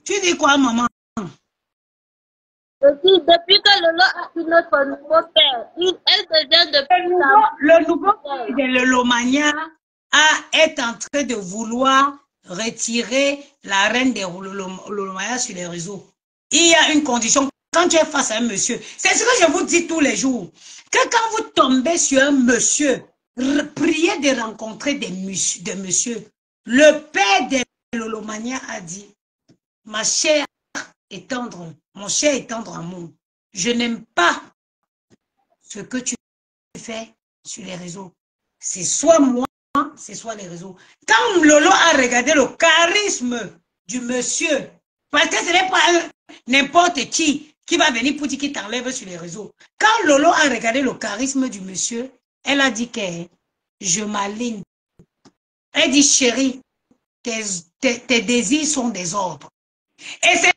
Tu dis quoi, maman? Depuis que Lolo a eu notre nouveau père, elle devient de plus en plus. Le nouveau père de Lolomania est en train de vouloir retirer la reine des Lolomania sur les réseaux. Il y a une condition. Quand tu es face à un monsieur, c'est ce que je vous dis tous les jours, que quand vous tombez sur un monsieur, priez de rencontrer des messieurs. Le père de Lolomania a dit, ma chère est tendre, mon cher est tendre amour, je n'aime pas ce que tu fais sur les réseaux. C'est soit moi, c'est soit les réseaux. Quand Lolo a regardé le charisme du monsieur, parce que ce n'est pas n'importe qui va venir pour dire qu'il t'enlève sur les réseaux. Quand Lolo a regardé le charisme du monsieur, elle a dit que je m'aligne. Elle dit, chérie, tes désirs sont des ordres. Et c'est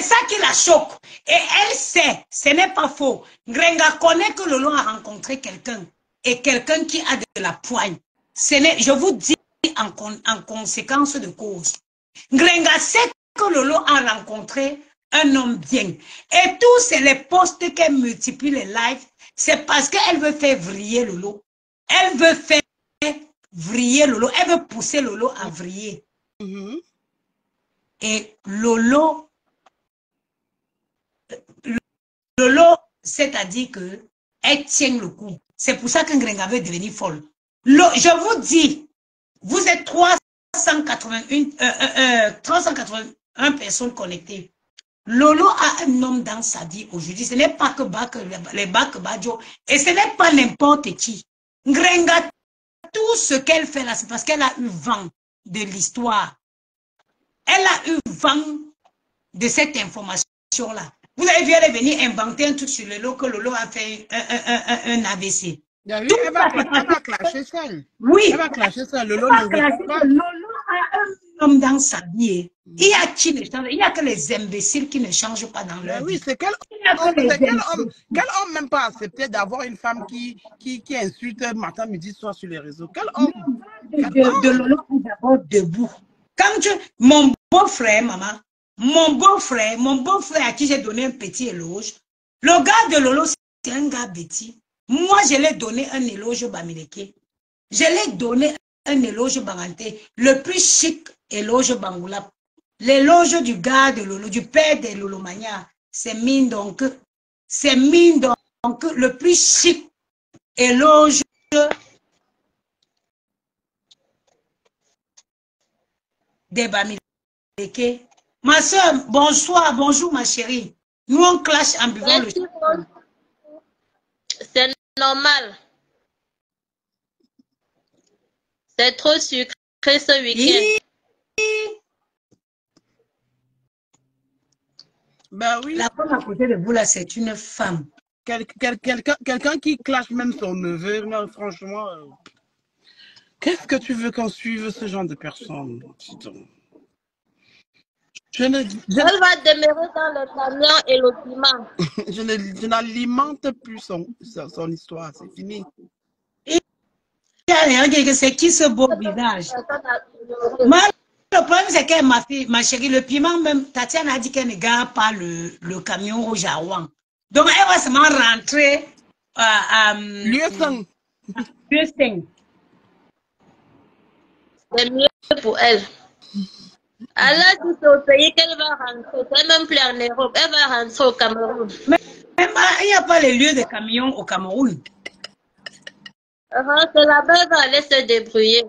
ça qui la choque. Et elle sait, ce n'est pas faux. Grenga connaît que Lolo a rencontré quelqu'un. Et quelqu'un qui a de la poigne. Je vous dis en conséquence de cause. Grenga sait que Lolo a rencontré un homme bien. Et tous c'est les postes qu'elle multiplie les lives, c'est parce qu'elle veut faire vriller Lolo. Elle veut faire vriller Lolo. Elle veut pousser Lolo à vriller. Et Lolo, c'est-à-dire que elle tient le coup. C'est pour ça qu'un Grenga veut devenir folle. Je vous dis, vous êtes 381 personnes connectées. Lolo a un homme dans sa vie aujourd'hui. Ce n'est pas que les Bak Badjo. Et ce n'est pas n'importe qui. Grenga, tout ce qu'elle fait là, c'est parce qu'elle a eu vent de l'histoire. Elle a eu vent de cette information-là. Vous avez vu, elle est venue inventer un truc sur Lolo, que Lolo a fait un AVC. Elle va clasher ça. Oui. Elle va clasher ça. Lolo a un homme dans sa vie. Il y a qui ne change. Il n'y a que les imbéciles qui ne changent pas dans leur vie. Oui, c'est quel homme même pas accepté d'avoir une femme qui insulte matin, midi, soir sur les réseaux. Quel homme de Lolo est d'abord debout. Quand mon beau-frère, maman, mon beau-frère à qui j'ai donné un petit éloge, le gars de Lolo, c'est un gars bêtis. Moi, je l'ai donné un éloge Bamileke. Je l'ai donné un éloge Banganté, le plus chic éloge Bangoula. L'éloge du gars de Lolo, du père de Lolomania, c'est mine donc, le plus chic éloge des Bamileke. Ma soeur, bonsoir, bonjour ma chérie. Nous on clash en buvant le champagne. C'est normal. C'est trop sucré ce week-end. Ben oui. La femme à côté de vous là, c'est une femme. Quelqu'un qui clash même son neveu, non, franchement. Qu'est-ce que tu veux qu'on suive ce genre de personnes? Elle va demeurer dans le camion et le piment. Je n'alimente plus son histoire, c'est fini. C'est qui ce beau visage? Moi, le problème, c'est que ma chérie, le piment, même, Tatiana a dit qu'elle ne garde pas le camion rouge à Ouang. Donc, elle va seulement rentrer à Lieu 5. C'est mieux pour elle. Elle a dit au pays qu'elle va rentrer. Elle même plus en Europe. Elle va rentrer au Cameroun. Mais il n'y a pas les lieux de camions au Cameroun. C'est là-bas qu'elle va aller se débrouiller.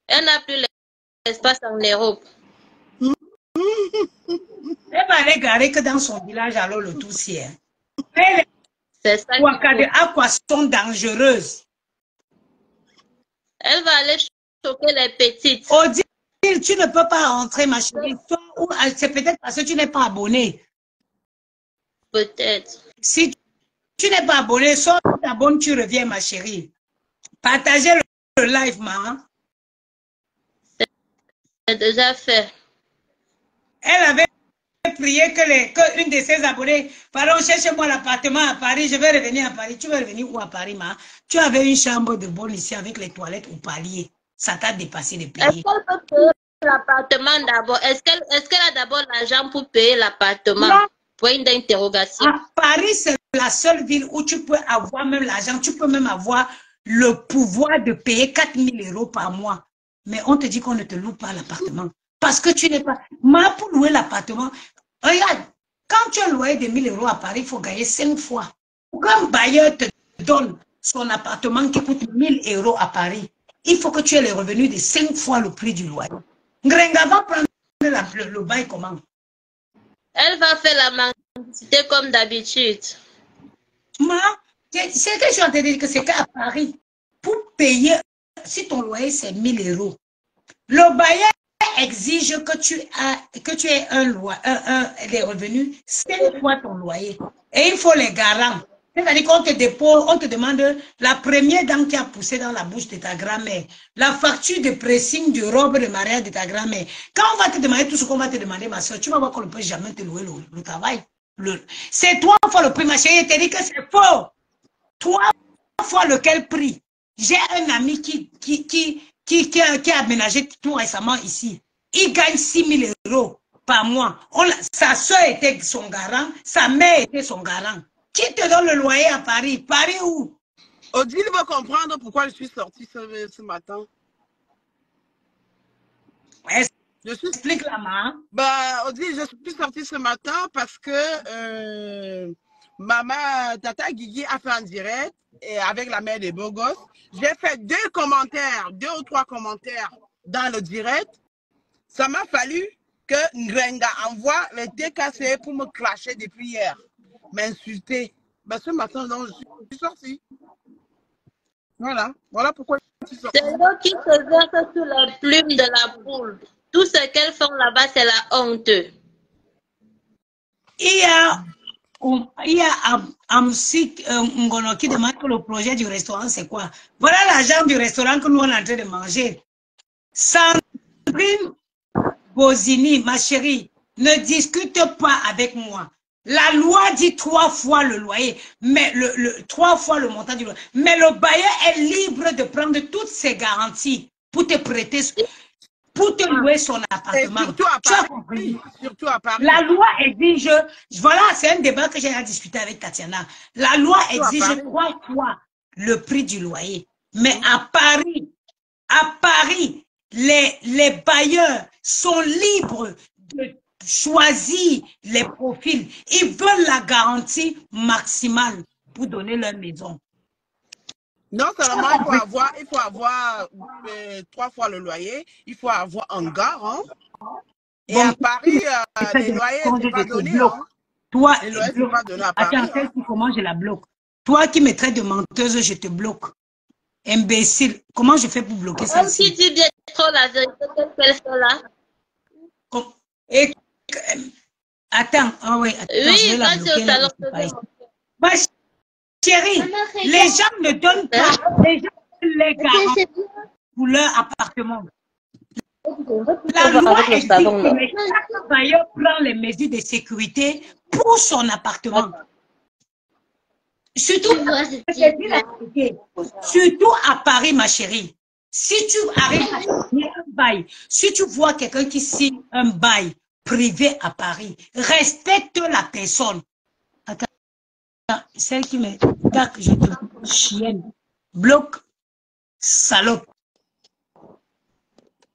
Elle n'a plus l'espace en Europe. Elle va aller garer que dans son village, alors le Toussier. C'est ça. Les aquas sont dangereuses. Elle va aller choquer les petites. Odile, tu ne peux pas rentrer, ma chérie. C'est peut-être parce que tu n'es pas abonné. Peut-être. Si tu n'es pas abonné, soit tu t'abonnes, tu reviens, ma chérie. Partagez le live, maman. C'est déjà fait. Elle avait prié que une de ses abonnés, pardon, cherche-moi l'appartement à Paris, je vais revenir à Paris. Tu veux revenir où à Paris, ma? Tu avais une chambre de bonne ici avec les toilettes au palier. Ça t'a dépassé de payer. l'appartement d'abord. Est-ce qu'elle a d'abord l'argent pour payer l'appartement? Non. Point d'interrogation. À Paris, c'est la seule ville où tu peux avoir même l'argent, tu peux même avoir le pouvoir de payer 4 000 € par mois. Mais on te dit qu'on ne te loue pas l'appartement. Parce que tu n'es pas... Moi, pour louer l'appartement, regarde, quand tu as un loyer de 1 000 € à Paris, il faut gagner 5 fois. Pour qu'un bailleur te donne son appartement qui coûte 1 000 € à Paris, il faut que tu aies les revenus de 5 fois le prix du loyer. Ngrenga va prendre le bail comment? Elle va faire la mendicité comme d'habitude. Moi, c'est que je suis en train de dire que c'est qu'à Paris, pour payer, si ton loyer c'est 1 000 €, le bailleur exige que tu aies des revenus 5 fois ton loyer. Et il faut les garants. C'est-à-dire qu'on te dépose, on te demande la première dent qui a poussé dans la bouche de ta grand-mère, la facture de pressing de robe de mariage de ta grand-mère. Quand on va te demander tout ce qu'on va te demander, ma soeur, tu vas voir qu'on ne peut jamais te louer le travail. C'est 3 fois le prix, ma chérie, il te dit que c'est faux. 3 fois lequel prix? J'ai un ami qui a aménagé tout récemment ici. Il gagne 6 000 € par mois. Sa soeur était son garant, sa mère était son garant. Qui te donne le loyer à Paris? Paris où? Odile veut comprendre pourquoi je suis sortie ce matin. Explique la main. Bah, Odile, je suis sortie ce matin parce que maman, Tata Guigui a fait un direct et avec la mère des beaux gosses. J'ai fait 2 ou 3 commentaires dans le direct. Ça m'a fallu que Ngrenga envoie les TKC pour me clasher depuis hier. M'insulter. Ben, ce matin, donc, je suis sortie. Voilà pourquoi je suis sortie. C'est l'eau qui se verse sous la plume de la poule. Tout ce qu'elles font là-bas, c'est la honte. Il y a Amsik Ngono qui demande que le projet du restaurant, c'est quoi? Voilà l'argent du restaurant que nous, on est en train de manger. Sandrine Bozini, ma chérie, ne discute pas avec moi. La loi dit 3 fois le loyer, mais 3 fois le montant du loyer. Mais le bailleur est libre de prendre toutes ses garanties pour te prêter, pour te louer son appartement. Surtout à Paris. La loi exige, voilà, c'est un débat que j'ai à discuter avec Tatiana. La loi exige 3 fois le prix du loyer. Mais à Paris, les bailleurs sont libres de choisir les profils. Ils veulent la garantie maximale pour donner leur maison. Non seulement il faut avoir 3 fois le loyer, il faut avoir un garant. Et bon, à Paris, les loyers ne sont pas donnés. Toi, les loyers ne sont pas donnés à Paris. Attends, comment je la bloque? Toi qui me traites de menteuse, je te bloque. Imbécile. Comment je fais pour bloquer ça? Comme si tu dis trop la vérité, qu'elle fait là. Et, attends, oui, oui, vas-y au salon. Ma chérie, les gens ne donnent pas, les gens les garantent pour leur appartement. La loi exige que chaque bailleur prend les mesures de sécurité pour son appartement. Surtout à Paris, ma chérie. Si tu arrives à signer un bail, si tu vois quelqu'un qui signe un bail privé à Paris, respecte la personne. Attends, celle qui me tac, je te chienne, bloque, salope.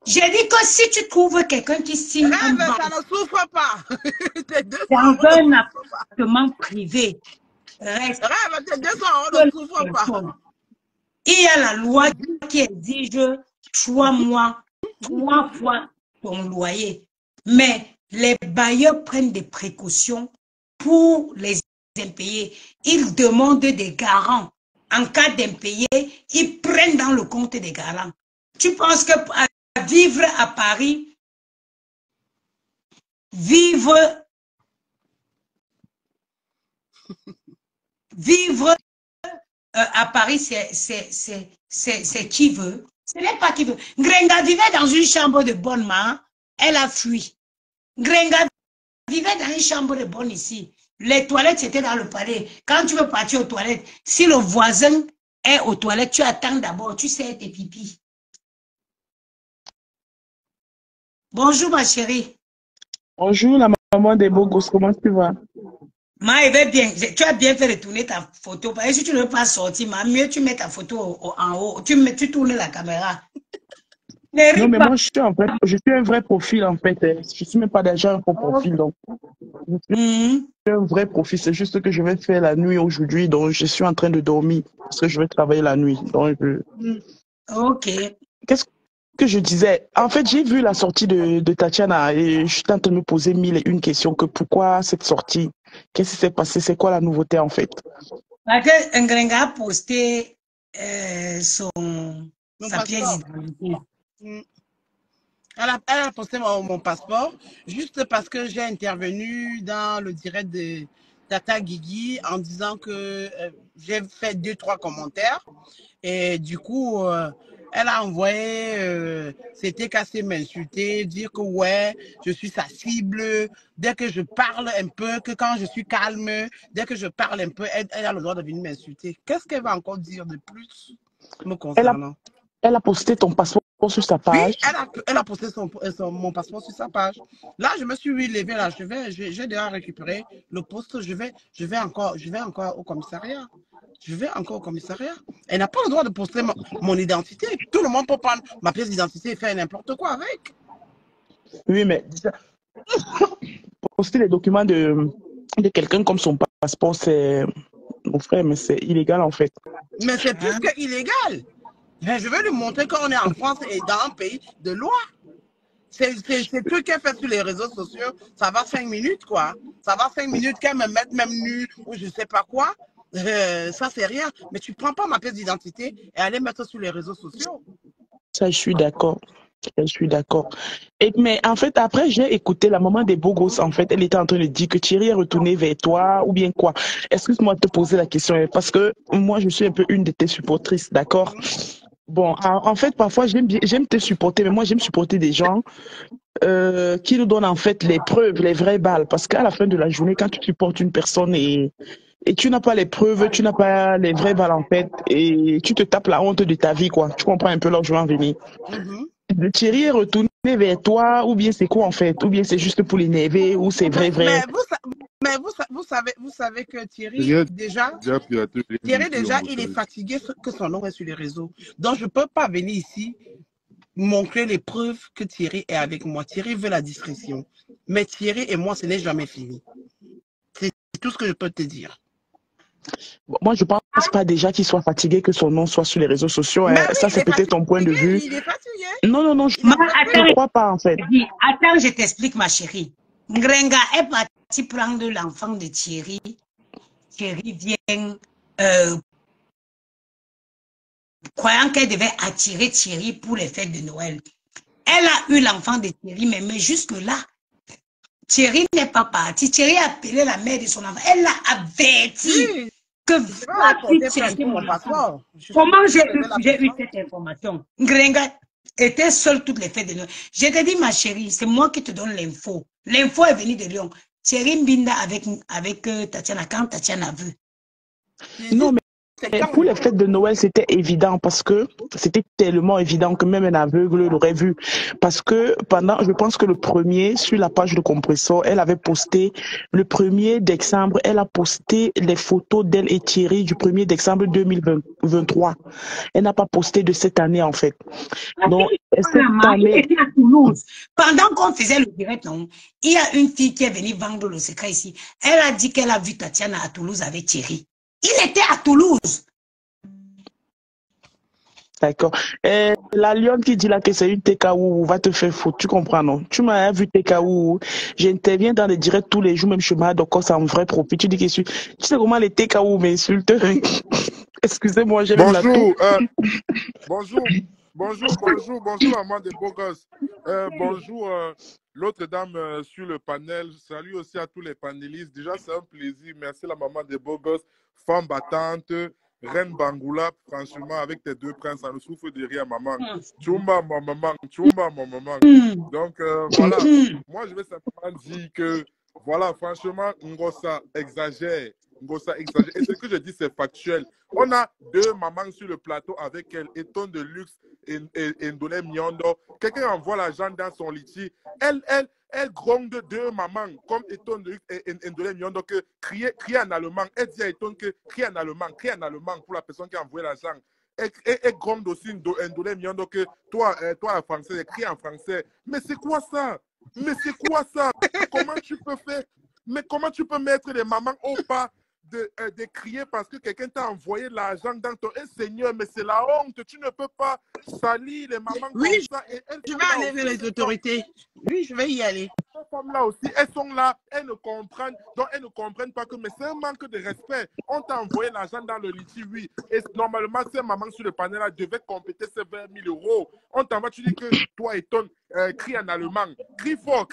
J'ai dit que si tu trouves quelqu'un qui signe un bail, ça ne souffre pas. dans un appartement privé, reste ne souffre pas. Il y a la loi qui exige 3 mois, 3 fois ton loyer. Mais les bailleurs prennent des précautions pour les impayés. Ils demandent des garants. En cas d'impayé, ils prennent dans le compte des garants. Tu penses que vivre à Paris, vivre à Paris, c'est qui veut. Ce n'est pas qui veut. Ngrenga vivait dans une chambre de bonne main. Elle a fui. Ngrenga vivait dans une chambre de bonne ici. Les toilettes, c'était dans le palais. Quand tu veux partir aux toilettes, si le voisin est aux toilettes, tu attends d'abord, tu sais tes pipis. Bonjour, ma chérie. Bonjour, la maman des beaux gosses, comment tu vas? Ma, elle va bien. Tu as bien fait de tourner ta photo. Parce que si tu ne veux pas sortir, ma, mieux tu mets ta photo en haut. Tu tournes la caméra. Ne Non, ris mais pas. moi, je suis un vrai profil, en fait. Je suis même pas déjà un faux profil, donc. Je suis Mhm. un vrai profil, c'est juste que je vais faire la nuit aujourd'hui, donc je suis en train de dormir, parce que je vais travailler la nuit. Donc, Ok. qu'est-ce que je disais? En fait, j'ai vu la sortie de Tatiana et je suis en train de me poser mille et une questions que pourquoi cette sortie? Qu'est-ce qui s'est passé? C'est quoi la nouveauté, en fait? Parce que Ngrenga a posté Mon sa pièce passeport. d'identité. Mm. Elle a posté mon passeport juste parce que j'ai intervenu dans le direct de Tata Guigui en disant que j'ai fait 2-3 commentaires et du coup, elle a envoyé, c'était cassé m'insulter, dire que ouais, je suis sa cible, dès que je parle un peu, que quand je suis calme, dès que je parle un peu, elle a le droit de venir m'insulter. Qu'est-ce qu'elle va encore dire de plus me Elle a, concernant? elle a posté ton passeport sur sa Oui, page. elle a posté mon passeport sur sa page. Là, je me suis levé là. J'ai déjà récupéré le poste. Je vais encore au commissariat. Je vais encore au commissariat. Elle n'a pas le droit de poster mon identité. Tout le monde peut prendre ma pièce d'identité et faire n'importe quoi avec. Oui, mais poster les documents de quelqu'un comme son passeport, c'est, mon frère, mais c'est illégal en fait. Mais c'est plus Hein? que illégal. Mais je vais lui montrer qu'on est en France et dans un pays de loi. Ces trucs qu'elle fait sur les réseaux sociaux, ça va 5 minutes, quoi. Ça va 5 minutes qu'elle me mette même nue ou je sais pas quoi. Ça, c'est rien. Mais tu prends pas ma pièce d'identité et allez mettre sur les réseaux sociaux. Ça, je suis d'accord. Je suis d'accord. Mais en fait, après, j'ai écouté la maman des beaux gosses. En fait, elle était en train de dire que Thierry est retourné vers toi ou bien quoi. Excuse-moi de te poser la question parce que moi, je suis un peu une de tes supportrices, d'accord? Bon, en fait, parfois, j'aime te supporter, mais moi, j'aime supporter des gens qui nous donnent en fait les preuves, les vraies balles. Parce qu'à la fin de la journée, quand tu supportes une personne et tu n'as pas les preuves, tu n'as pas les vraies balles en fait, et tu te tapes la honte de ta vie, quoi. Tu comprends un peu là où je veux en venir. Mhm. Thierry est retourné vers toi, ou bien c'est quoi en fait? Ou bien c'est juste pour l'énerver, ou c'est vrai, vrai. Mais vous savez que J'ai déjà, déjà piraté rien Thierry, du tout en déjà, il est message. fatigué que son nom est sur les réseaux. Donc, je peux pas venir ici montrer les preuves que Thierry est avec moi. Thierry veut la discrétion. Mais Thierry et moi, ce n'est jamais fini. C'est tout ce que je peux te dire. Bon, moi, je pense pas déjà qu'il soit fatigué, que son nom soit sur les réseaux sociaux, Mais hein. oui, Ça, il c'est est peut-être ton point de fatigué. vue. Il est fatigué. Non, non, non, Il Ma, en peut je plus. ne crois pas en fait. attends, je t'explique, ma chérie. Ngrenga est parti prendre l'enfant de Thierry. Thierry vient croyant qu'elle devait attirer Thierry pour les fêtes de Noël. Elle a eu l'enfant de Thierry, mais jusque-là, Thierry n'est pas parti. Thierry a appelé la mère de son enfant. Elle l'a averti Oui, que je vais aller va vite porter plainte chercher pour mon mon enfant. passeport. Je suis Comment très avec la j'ai eu personne. cette information? Ngrenga était seule toutes les fêtes de Noël. Je te dis, ma chérie, c'est moi qui te donne l'info. L'info est venue de Lyon. Thierry Mbinda avec Tatiana, quand Tatiana a vu. Non, C'est mais quand? pour les fêtes de Noël, c'était évident parce que c'était tellement évident que même un aveugle l'aurait vu. Parce que je pense que le premier, sur la page de Compressor, elle avait posté le 1er décembre, elle a posté les photos d'elle et Thierry du 1er décembre 2023. Elle n'a pas posté de cette année, en fait. Donc, cette Il année, était à Toulouse. Pendant qu'on faisait le direct, non, il y a une fille qui est venue vendre le secret ici. Elle a dit qu'elle a vu Tatiana à Toulouse avec Thierry. Il était à Toulouse. d'accord. La lionne qui dit là que c'est une TKO, va te faire foutre, tu comprends, non? Tu m'as vu TKO, j'interviens dans les directs tous les jours, même chez moi, donc c'est un vrai profit. Tu dis que tu sais comment les TKO m'insultent? Excusez-moi, j'ai même la toux. Bonjour, bonjour, maman des beaux gosses. Bonjour, l'autre dame sur le panel. Salut aussi à tous les panélistes. Déjà, c'est un plaisir. Merci la maman des beaux gosses, femme battante, reine Bangoula. Franchement, avec tes deux princes, ça nous souffre de rire, maman. Tchoumba, ma maman, tchoumba, ma maman. Donc, voilà. Moi, je vais simplement dire que, voilà, franchement, Ngossa exagère. Ngossa exagère. Et ce que je dis, c'est factuel. On a deux mamans sur le plateau avec elle, Eton de luxe Ndolé Miondo. Quelqu'un envoie l'argent dans son litchi. Elle gronde deux mamans, comme Eton Ndolé Miondo, que crier en allemand. Elle dit à Eton que crier en allemand pour la personne qui a envoyé l'argent. Elle gronde aussi Ndolé Miondo que toi, en français, crie en français. Mais c'est quoi ça? Comment tu peux faire? Mais comment tu peux mettre les mamans au pas de crier parce que quelqu'un t'a envoyé l'argent dans ton... Seigneur, mais c'est la honte. Tu ne peux pas salir les mamans comme ça. Et je vais aller vers les autorités. Oui, je vais y aller. Ces femmes-là aussi, elles sont là, elles ne comprennent pas que, mais c'est un manque de respect. On t'a envoyé l'argent dans le litchi, oui. Et normalement, ces mamans sur le panel-là devaient compléter ces 20 000 €. On t'envoie, tu dis que toi et ton crie en allemand. Crie fort.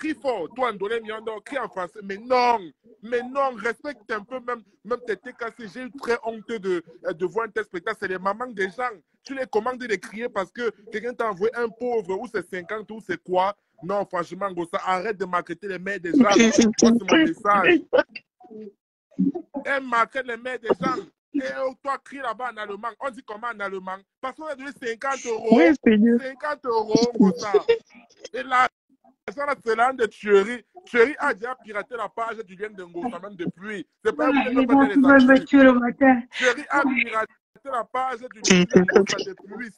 Toi, Ndolé Miondo, crie en français. Mais non, respecte un peu même tes TKC. J'ai eu très honte de voir un tel spectacle. C'est les mamans des gens. Tu les commandes de les crier parce que quelqu'un t'a envoyé un pauvre, ou c'est 50, ou c'est quoi. Non, franchement, Gossa, arrête de marketer les mères des gens. Moi, c'est mon message. Elle market les mères des gens. Et toi, crie là-bas en allemand. On dit comment en allemand? Parce qu'on a donné 50 €. Oui, 50 €, Gossa. Et là, c'est l'un de Thierry. Thierry a déjà piraté la page du lien de Ngossa, même depuis. C'est pas vous qui ne pas les actifs. Thierry a piraté la page du lien de Ngossa depuis.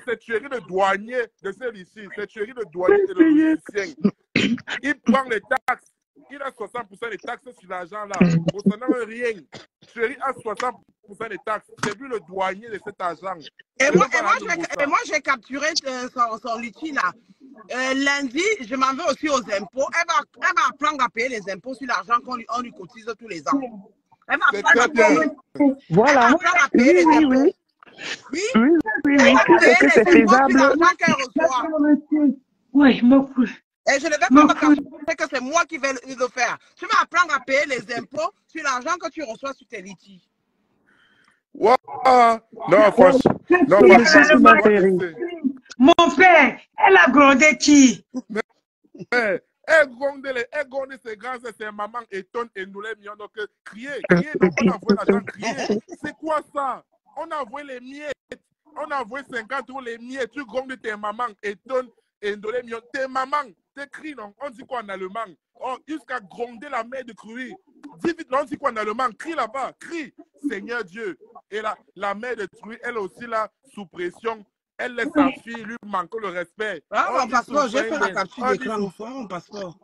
C'est Thierry le douanier de celle-ci. C'est Thierry le douanier et le musicien. Il prend les taxes. Il a 60% des taxes sur l'argent-là. Concernant rien. Thierry a 60% des taxes. C'est lui le douanier de cet argent. Et moi, j'ai capturé son litchi là. Lundi, je m'en vais aussi aux impôts. Elle va apprendre à payer les impôts sur l'argent qu'on lui cotise tous les ans. Elle va apprendre à payer les impôts. Oui. Est-ce que c'est faisable? Oui, je me couche. Et je ne vais pas me cacher que c'est moi qui vais le faire. Tu vas apprendre à payer les impôts sur l'argent que tu reçois sur tes litiges. Wow. Non, franchement. Mon frère, elle a grondé qui? Elle gronde ses grands et ses mamans étonnent et nous les miens. Donc, crier, donc on envoie l'argent crier. C'est quoi ça? On envoie les miettes. On envoie 50 € les miettes. Tu grondes tes mamans étonnent et nous les miens. Tes mamans, tes cris, non? On dit quoi en allemand? Oh, jusqu'à gronder la mère de Cruy. Dis vite, on dit quoi en allemand? Crie là-bas, crie, Seigneur Dieu. Et la mère de Cruy, elle aussi là, sous pression. Elle laisse sa fille, lui manque le respect. Ah, mon passeport, j'ai fait la capture d'écran. Mon passeport.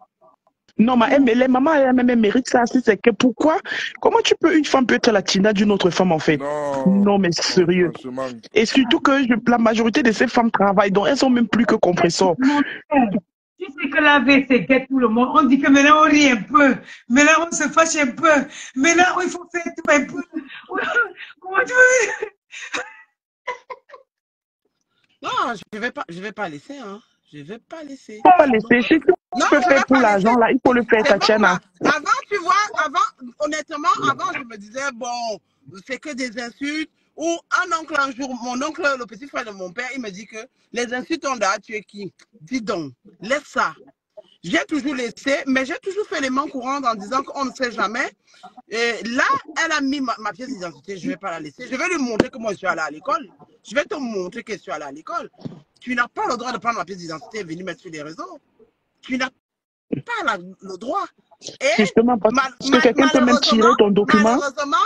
Non, mais les mamans, elles méritent ça. C'est que pourquoi? Comment une femme peut être la tina d'une autre femme, en fait? Non, mais sérieux. Et surtout que la majorité de ces femmes travaillent, donc elles sont même plus que compresseurs. Tu sais que la vie, c'est guette tout le monde. On dit que maintenant, on rit un peu. Maintenant, on se fâche un peu. Maintenant, il faut faire tout un peu. Comment tu veux? Non, je vais pas laisser, hein. Je vais pas laisser. Pas laisser. Si tu peux faire pour l'argent, là, il faut le faire, Tatiana. Avant, tu vois, honnêtement, je me disais, bon, c'est que des insultes. Ou un oncle, un jour, mon oncle, le petit frère de mon père, il me dit que les insultes ont d'ailleurs tué qui? Dis donc, laisse ça. J'ai toujours laissé, mais j'ai toujours fait les mains courantes en disant qu'on ne sait jamais. Et là, elle a mis ma pièce d'identité, je ne vais pas la laisser. Je vais lui montrer que moi, je suis allée à l'école. Je vais te montrer que je suis allée à l'école. Tu n'as pas le droit de prendre ma pièce d'identité et venir mettre sur les réseaux. Tu n'as pas le droit. Et justement, parce que quelqu'un peut même tirer ton document. Malheureusement,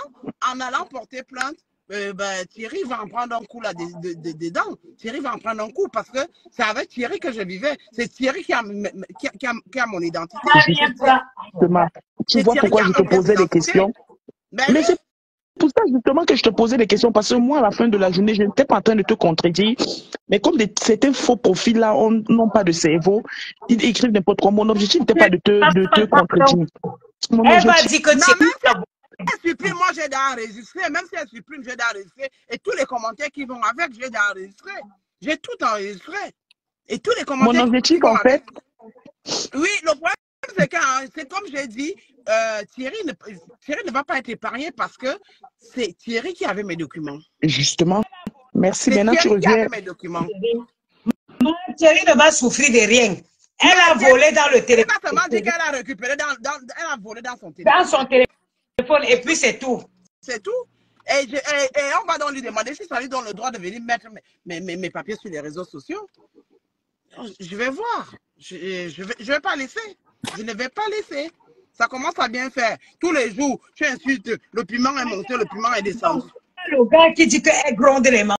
en allant porter plainte, Thierry va en prendre un coup là dedans. Thierry va en prendre un coup parce que c'est avec Thierry que je vivais. C'est Thierry qui a mon identité. Justement, tu vois pourquoi je te posais des questions. Mais c'est pour ça justement que je te posais des questions parce que moi, à la fin de la journée, je n'étais pas en train de te contredire. Mais comme certains faux profils là n'ont pas de cerveau, ils écrivent n'importe quoi. Mon objectif n'était pas de te contredire. Elle va dire que elle supprime, moi j'ai d'enregistrer, même si elle supprime, j'ai d'enregistrer. Et tous les commentaires qui vont avec, j'ai d'enregistrer. J'ai tout enregistré. Et tous les commentaires. Mon objectif, en fait. Oui, le problème, c'est que, c'est comme j'ai dit, Thierry ne va pas être épargné parce que c'est Thierry qui avait mes documents. Justement. Merci. Maintenant, tu reviens. Mes documents. Thierry ne va souffrir de rien. Elle a volé dans le téléphone. Elle m'a dit qu'elle a récupéré elle a volé dans son téléphone. Dans son téléphone. Et puis c'est tout. C'est tout. Et on va donc lui demander si ça lui donne le droit de venir mettre mes papiers sur les réseaux sociaux. Je vais voir. Je vais pas laisser. Je ne vais pas laisser. Ça commence à bien faire. Tous les jours, tu insultes, le piment est monté, le piment est descendu. Le gars qui dit qu'elle gronde les mains.